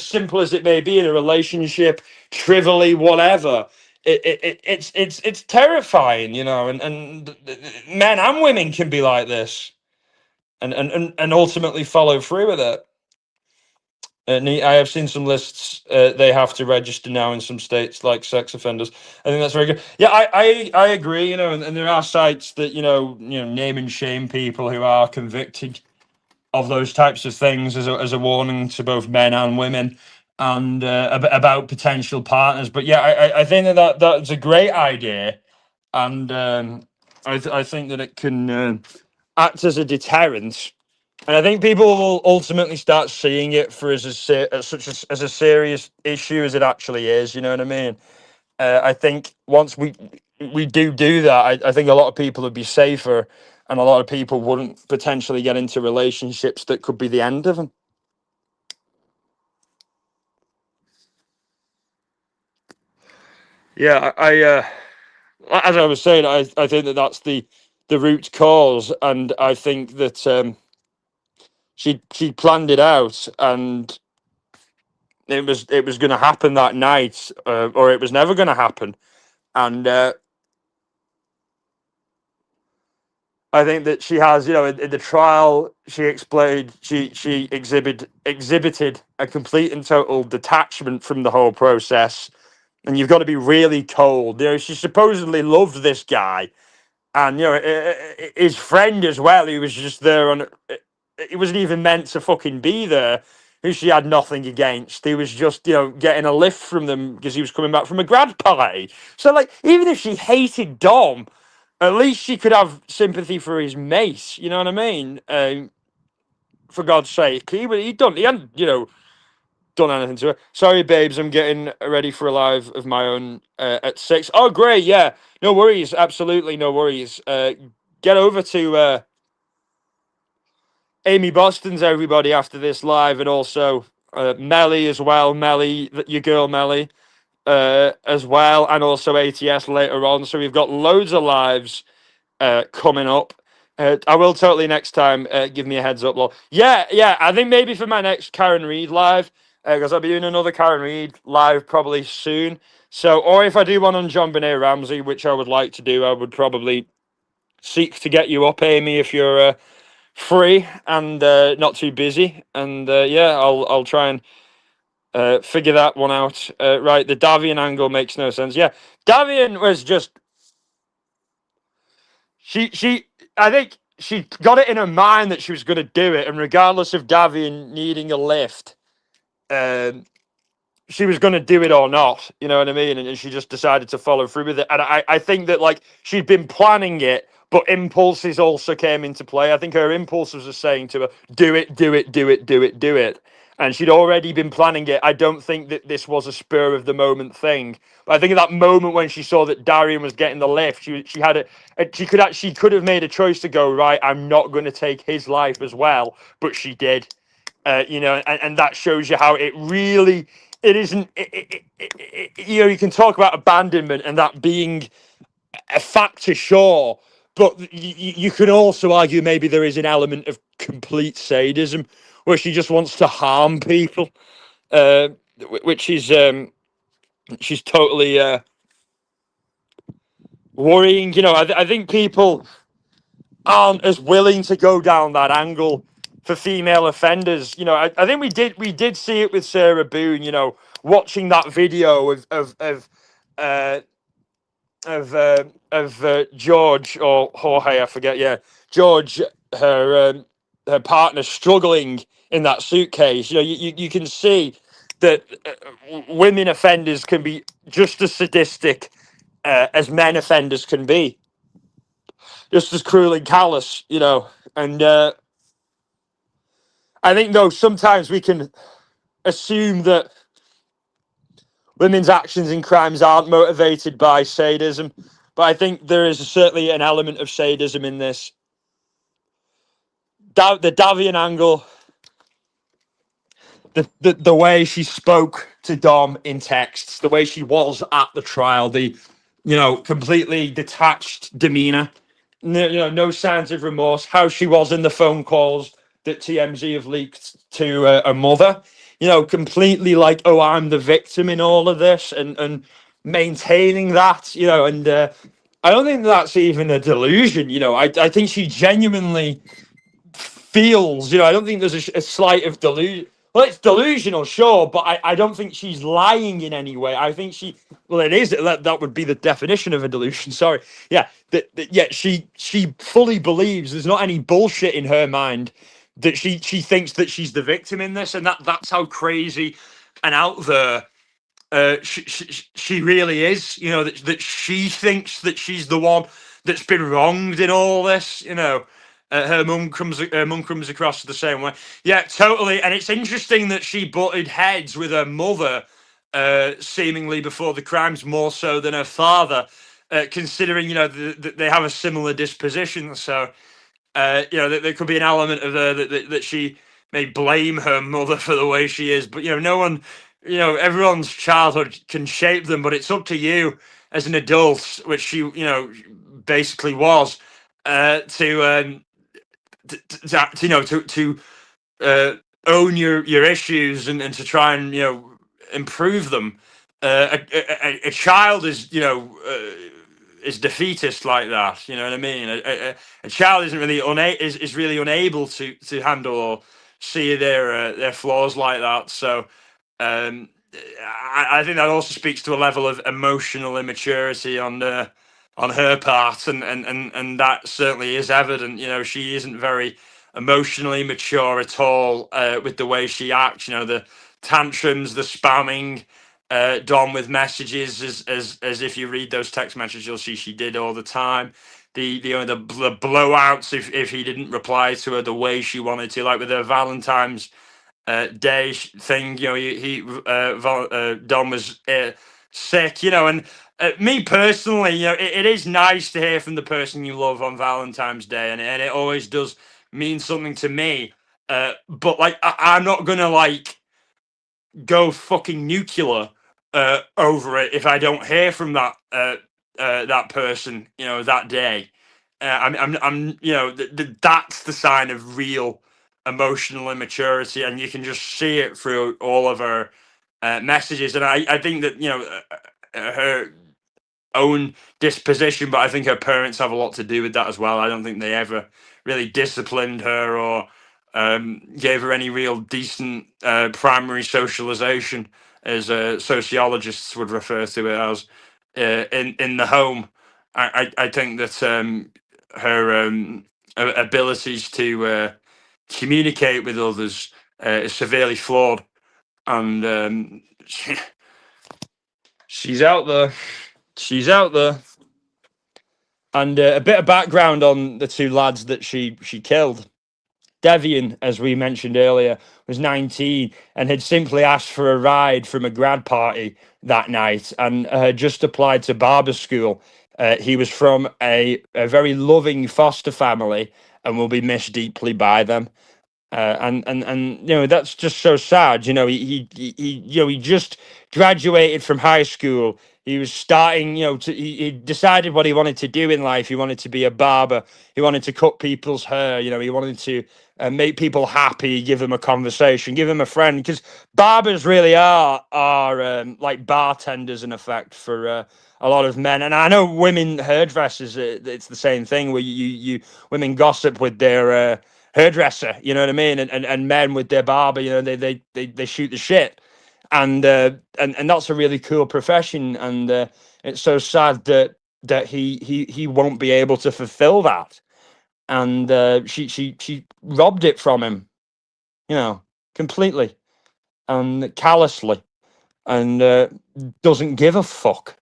simple as it may be in a relationship, trivially, whatever. It's terrifying, and men and women can be like this, and ultimately follow through with it. I have seen some lists. They have to register now in some states, like sex offenders. I think that's very good. Yeah, I agree. And there are sites that name and shame people who are convicted of those types of things as a warning to both men and women, and about potential partners. But yeah, I think that's a great idea, and I think that it can act as a deterrent. And I think people will ultimately start seeing it for as a serious issue as it actually is. You know what I mean? I think once we do that, I think a lot of people would be safer, and a lot of people wouldn't potentially get into relationships that could be the end of them. Yeah, as I was saying, I think that that's the root cause, and I think that she planned it out, and it was going to happen that night, or it was never going to happen. And I think that she has, in the trial, she explained, she exhibited a complete and total detachment from the whole process. And you've got to be really cold. She supposedly loved this guy, and his friend as well. He was just there on. He wasn't even meant to fucking be there. Who she had nothing against. He was just, getting a lift from them because he was coming back from a grad party. So, like, even if she hated Dom, at least she could have sympathy for his mate. You know what I mean? For God's sake, he hadn't, done anything to her. Sorry, babes, I'm getting ready for a live of my own at 6. Oh, great, yeah, no worries, absolutely no worries. Get over to Amy Boston's, everybody, after this live, and also Melly as well. Melly, your girl Melly, as well, and also ATS later on. So we've got loads of lives coming up. I will totally next time give me a heads up, lol. Yeah, I think maybe for my next Karen Reed live, because I'll be doing another Karen Reed live probably soon. So, or if I do one on John Benet Ramsey, which I would like to do, I would probably seek to get you up, Amy, if you're free and not too busy. And yeah, I'll try and figure that one out. Right, the Davian angle makes no sense. Yeah, Davian was just she I think she got it in her mind that she was going to do it, and regardless of Davian needing a lift, um, she was going to do it or not. You know what I mean? And she just decided to follow through with it. And I think that, like, she'd been planning it, but impulses also came into play. I think her impulses were saying to her, "Do it, do it, do it, do it, do it." And she'd already been planning it. I don't think that this was a spur of the moment thing. But I think at that moment when she saw that Darian was getting the lift, she had she could have made a choice to go, right, I'm not going to take his life as well, but she did. and that shows you how it really, it isn't, you can talk about abandonment and that being a factor, sure, but you can also argue maybe there is an element of complete sadism where she just wants to harm people, which is she's totally worrying. I think people aren't as willing to go down that angle for female offenders. I think we did see it with Sarah Boone. Watching that video uh, of George or Jorge, I forget. Yeah, George, her partner struggling in that suitcase. You can see that women offenders can be just as sadistic as men offenders can be, just as cruel and callous. And I think though sometimes we can assume that women's actions in crimes aren't motivated by sadism, but I think there is certainly an element of sadism in this. The Davian angle, the way she spoke to Dom in texts, the way she was at the trial, the completely detached demeanor, no signs of remorse, how she was in the phone calls that TMZ have leaked to a mother, completely like, oh, I'm the victim in all of this, and maintaining that, and I don't think that's even a delusion. I think she genuinely feels, I don't think there's a slight of delusion. Well, it's delusional, sure, but I don't think she's lying in any way. I think well, it is, that would be the definition of a delusion. Sorry. Yeah. Yeah. She fully believes there's not any bullshit in her mind, that she thinks that she's the victim in this. And that's how crazy and out there she really is. That she thinks that she's the one that's been wronged in all this. Her mum comes across the same way. Yeah, totally. And it's interesting that she butted heads with her mother, seemingly before the crimes, more so than her father, considering they have a similar disposition. So there could be an element of her that she may blame her mother for the way she is, but no one, everyone's childhood can shape them, but it's up to you as an adult, which she basically was, to own your issues, and to try and improve them. A child is defeatist like that. You know what I mean? A child isn't really is really unable to handle or see their flaws like that. So I think that also speaks to a level of emotional immaturity on her part, and that certainly is evident. She isn't very emotionally mature at all with the way she acts. The tantrums, the spamming Dom with messages, as if you read those text messages, you'll see she did all the time. The blowouts if he didn't reply to her the way she wanted to, like with her Valentine's Day thing. Dom was sick, and me personally, it is nice to hear from the person you love on Valentine's Day, and it always does mean something to me. But like, I'm not gonna like go fucking nuclear over it if I don't hear from that person, that day. I'm that's the sign of real emotional immaturity, and you can just see it through all of her messages. And I think that her own disposition, but I think her parents have a lot to do with that as well. I don't think they ever really disciplined her or gave her any real decent primary socialization, as sociologists would refer to it as, in the home. I think that her abilities to communicate with others is severely flawed, and she's out there. She's out there. And a bit of background on the two lads that she killed. Devian, as we mentioned earlier, was 19 and had simply asked for a ride from a grad party that night, and had just applied to barber school. He was from a very loving foster family and will be missed deeply by them. And that's just so sad. He just graduated from high school. He was starting, he decided what he wanted to do in life. He wanted to be a barber. He wanted to cut people's hair. He wanted to make people happy, give them a conversation, give them a friend. Because barbers really are like bartenders in effect for a lot of men. And I know women hairdressers. It's the same thing where you women gossip with their hairdresser, you know what I mean, and men with their barber, they shoot the shit, and that's a really cool profession, and it's so sad that he won't be able to fulfill that, and she robbed it from him, completely and callously, and doesn't give a fuck,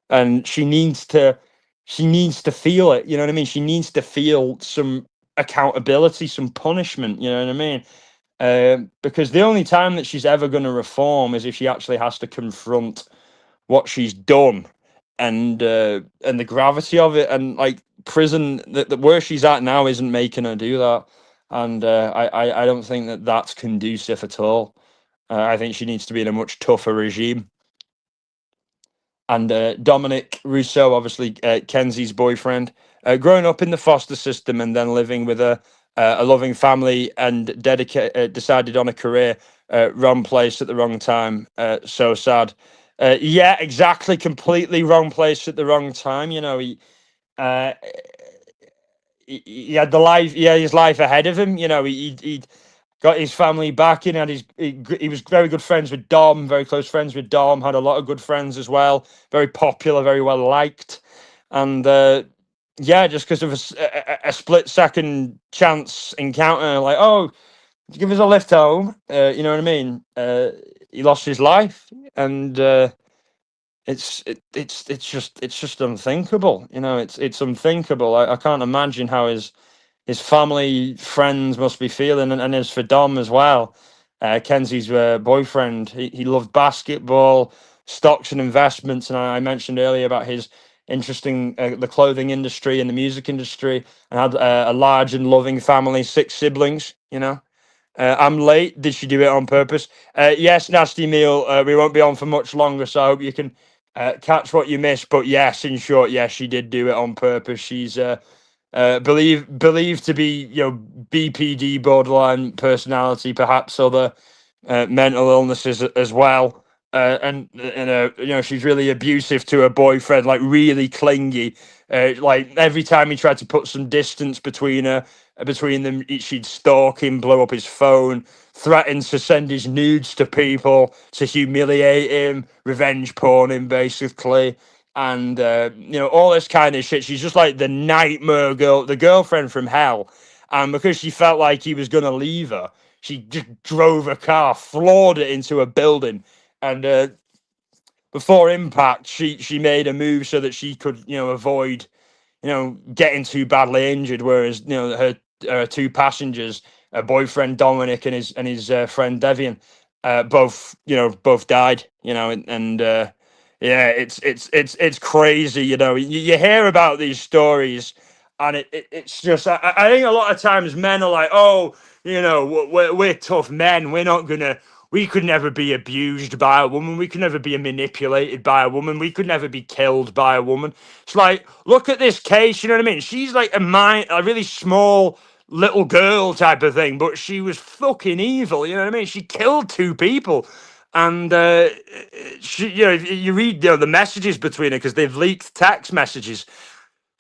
and she needs to feel it, you know what I mean, she needs to feel some accountability, some punishment, you know what I mean. Because the only time that she's ever going to reform is if she actually has to confront what she's done, and the gravity of it, and like prison, where she's at now isn't making her do that, and I don't think that that's conducive at all. I think she needs to be in a much tougher regime. And Dominic Rousseau, obviously Kenzie's boyfriend, growing up in the foster system and then living with a loving family, and decided on a career, wrong place at the wrong time. So sad. Yeah, exactly. Completely wrong place at the wrong time. Uh, he had his life ahead of him. He got his family back in, and he was very good friends with Dom, very close friends with Dom, had a lot of good friends as well, very popular, very well liked, and yeah, just because of a split second chance encounter, like, oh, give us a lift home, you know what I mean, he lost his life, and it's just unthinkable, it's unthinkable. I can't imagine how his family, friends must be feeling, and as for Dom as well, Kenzie's boyfriend, he loved basketball, stocks and investments, and I mentioned earlier about his interesting the clothing industry and the music industry, and had a large and loving family, 6 siblings. I'm late. Did she do it on purpose? Yes, Nasty Meal. We won't be on for much longer, so I hope you can catch what you missed. But yes, in short, yes, she did do it on purpose. She's believed to be, BPD, borderline personality, perhaps other mental illnesses as well. And she's really abusive to her boyfriend, like really clingy. Like every time he tried to put some distance between them, she'd stalk him, blow up his phone, threaten to send his nudes to people to humiliate him, revenge porn him, basically, and all this kind of shit. She's just like the nightmare girl, the girlfriend from hell. And because she felt like he was gonna leave her, she just drove a car, floored it into a building, and before impact, she made a move so that she could, avoid, getting too badly injured. Whereas, her two passengers, her boyfriend Dominic and his friend Devian, both died. And yeah, it's crazy. You hear about these stories, and it's just, I think a lot of times men are like, oh, we're tough men. We could never be abused by a woman. We could never be manipulated by a woman. We could never be killed by a woman. It's like, look at this case. You know what I mean? She's like a really small little girl type of thing, but she was fucking evil. You know what I mean? She killed 2 people. And if you read, the messages between her, because they've leaked text messages.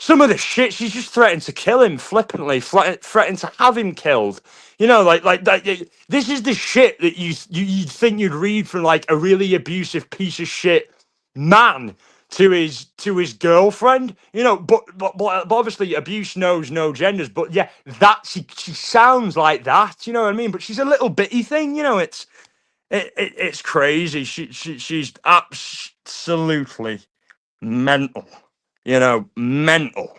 Some of the shit, she's just threatened to kill him flippantly, threatened to have him killed. Like that. This is the shit that you'd think you'd read from like a really abusive piece of shit man to his girlfriend. But obviously abuse knows no genders. But yeah, that she sounds like that. You know what I mean? But she's a little bitty thing. It's crazy. She's absolutely mental. Mental,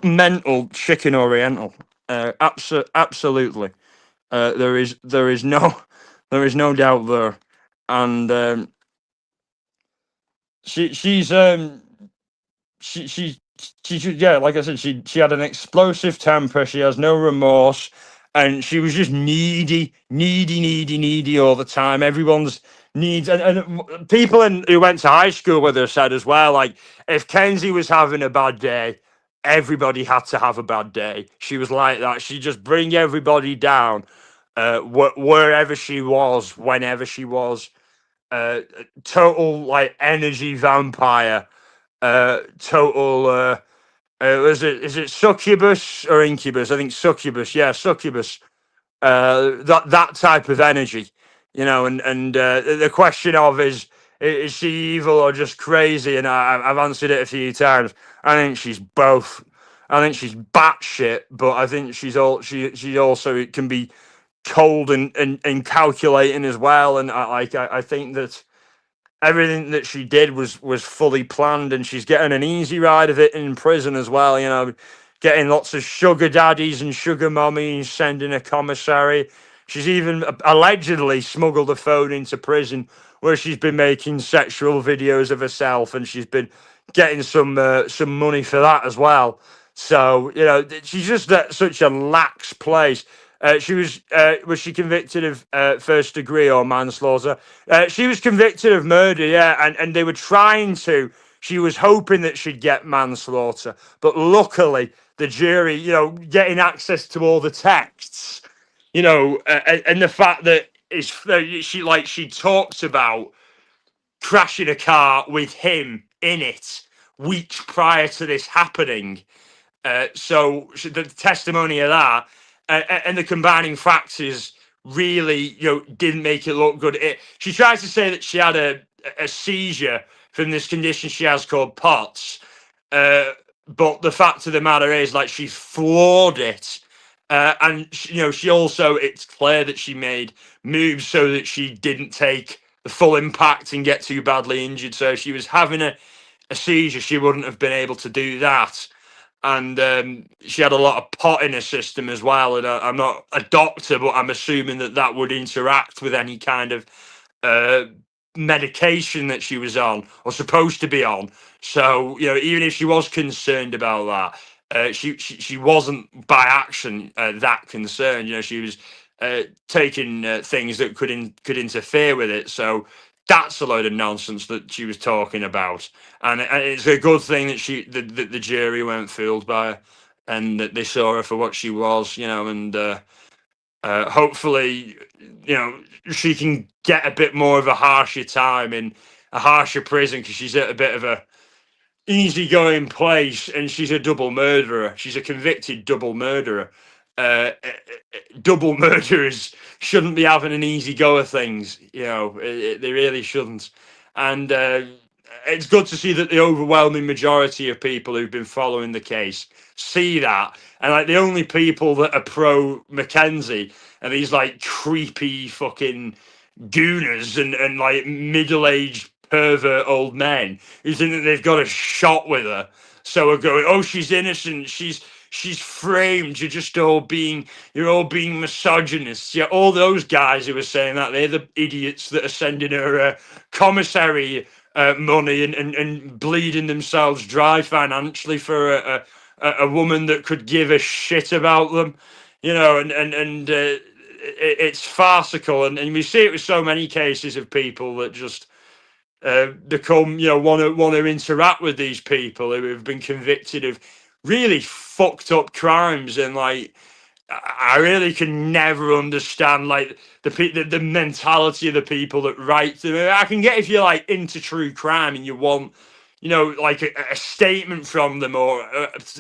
mental chicken oriental. Absolutely. There is no there is no doubt there, and she's she yeah, like I said, she had an explosive temper. She has no remorse, and she was just needy all the time. Everyone's needs, and people who went to high school with her said as well, like if Kenzie was having a bad day, everybody had to have a bad day. She was like that. She just bring everybody down, wherever she was, whenever she was. Total like energy vampire. Total. Is it succubus or incubus? I think succubus. Yeah, succubus. That type of energy, and the question of is she evil or just crazy? And I've answered it a few times. I think she's both. I think she's batshit, but I think she also it can be cold and calculating as well. And I think that everything that she did was fully planned, and she's getting an easy ride of it in prison as well. Getting lots of sugar daddies and sugar mummies, sending a commissary. She's even allegedly smuggled a phone into prison where she's been making sexual videos of herself, and she's been getting some money for that as well. So she's just at such a lax place. She was she convicted of first degree or manslaughter? She was convicted of murder, yeah, and they were trying to. She was hoping that she'd get manslaughter, but luckily the jury, getting access to all the texts, and the fact that she talks about crashing a car with him in it weeks prior to this happening. The testimony of that and the combining factors really, didn't make it look good. She tries to say that she had a seizure from this condition she has called POTS, but the fact of the matter is, like, she flawed it. And she also, it's clear that she made moves so that she didn't take the full impact and get too badly injured. So if she was having a seizure, she wouldn't have been able to do that. And she had a lot of pot in her system as well. And I'm not a doctor, but I'm assuming that would interact with any kind of medication that she was on or supposed to be on. So even if she was concerned about that, she wasn't by action that concerned. She was taking things that could interfere with it. So that's a load of nonsense that she was talking about, and it's a good thing that the jury weren't fooled by her, and that they saw her for what she was, and hopefully, she can get a bit more of a harsher time in a harsher prison, because she's at a bit of a easygoing place, and she's a double murderer. She's a convicted double murderer. Double murderers shouldn't be having an easy go of things. They really shouldn't. And it's good to see that the overwhelming majority of people who've been following the case see that. And like the only people that are pro Mackenzie are these like creepy fucking gooners and like middle-aged pervert old men who think that they've got a shot with her. So are going, oh, she's innocent. She's framed. You're all being misogynists. Yeah, all those guys who are saying that, they're the idiots that are sending her commissary money and bleeding themselves dry financially for a woman that could give a shit about them. It's farcical, and we see it with so many cases of people that just become, want to interact with these people who have been convicted of really fucked up crimes. And like, I really can never understand like the mentality of the people that write them. I can get if you're like into true crime and you want, like a statement from them, or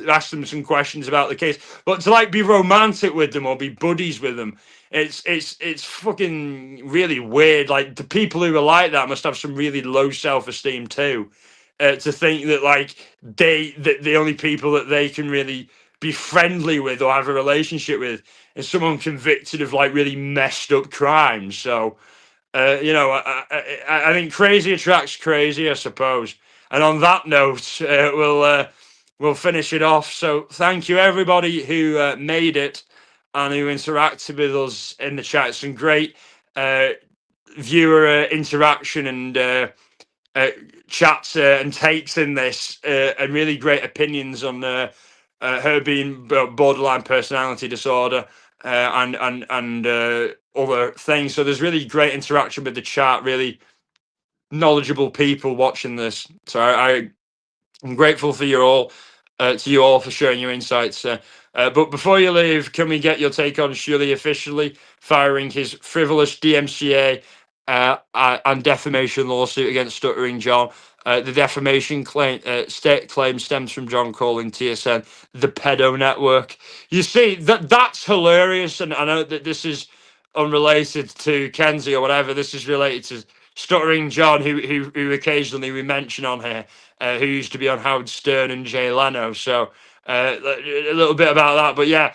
ask them some questions about the case, but to like be romantic with them or be buddies with them, it's fucking really weird. Like, the people who are like that must have some really low self-esteem too, to think that like the only people that they can really be friendly with or have a relationship with is someone convicted of like really messed up crimes. So I think crazy attracts crazy, I suppose. And on that note, we'll finish it off. So thank you everybody who made it and who interacted with us in the chat. Some great viewer interaction and chats and takes in this, and really great opinions on her being borderline personality disorder. and other things. So there's really great interaction with the chat. Really knowledgeable people watching this. So I'm grateful for you all, to you all for sharing your insights. But before you leave, can we get your take on Shirley officially firing his frivolous DMCA and defamation lawsuit against Stuttering John? The defamation claim stems from John calling TSN the pedo network. You see, that's hilarious, and I know that this is unrelated to Kenzie or whatever. This is related to Stuttering John, who occasionally we mention on here, who used to be on Howard Stern and Jay Leno. So a little bit about that. But yeah,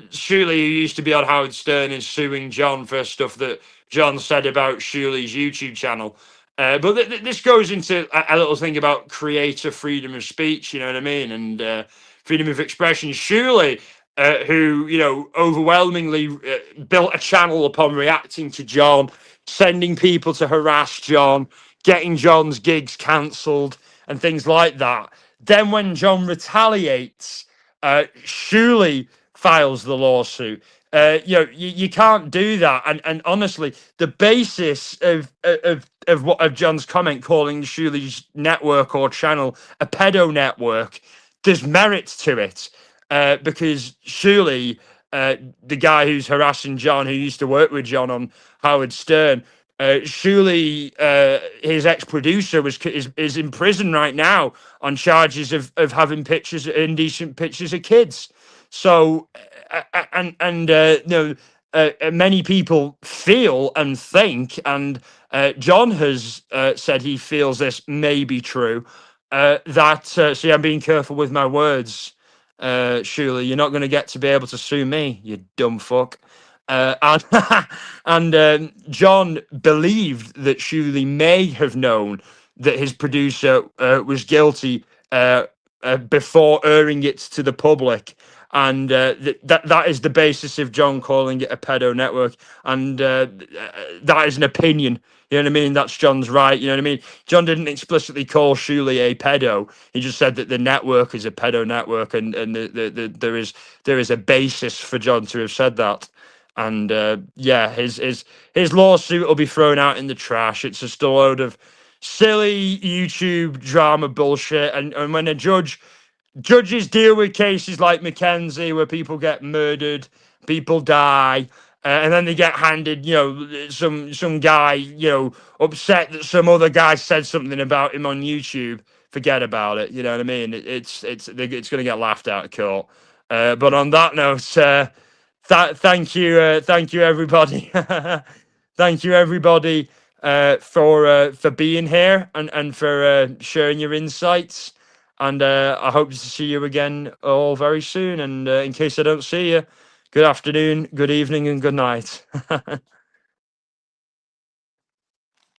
Shirley, who used to be on Howard Stern, is suing John for stuff that John said about Shirley's YouTube channel. But this goes into a little thing about creator freedom of speech, you know what I mean, and freedom of expression. Shirley, who overwhelmingly built a channel upon reacting to John, sending people to harass John, getting John's gigs cancelled, and things like that. Then when John retaliates, Shirley files the lawsuit. You can't do that. And honestly, the basis of John's comment calling Shirley's network or channel a pedo network, there's merit to it, because Shirley, the guy who's harassing John, who used to work with John on Howard Stern, Shirley, his ex-producer, is in prison right now on charges of having pictures, indecent pictures of kids. So, many people feel and think, and John has said he feels this may be true. See, I'm being careful with my words. Shirley, you're not going to get to be able to sue me, you dumb fuck. And John believed that Shirley may have known that his producer was guilty before airing it to the public, and that is the basis of John calling it a pedo network, and that is an opinion. You know what I mean? That's John's right. You know what I mean? John didn't explicitly call Shirley a pedo. He just said that the network is a pedo network, and there is a basis for John to have said that. And his lawsuit will be thrown out in the trash. It's just a load of silly YouTube drama bullshit. And when judges deal with cases like Mackenzie, where people get murdered, people die, and then they get handed, some guy, upset that some other guy said something about him on YouTube. Forget about it. You know what I mean? It's going to get laughed out of court. But on that note, thank you everybody. Thank you everybody for being here and for sharing your insights. And I hope to see you again all very soon. And in case I don't see you, good afternoon, good evening, and good night.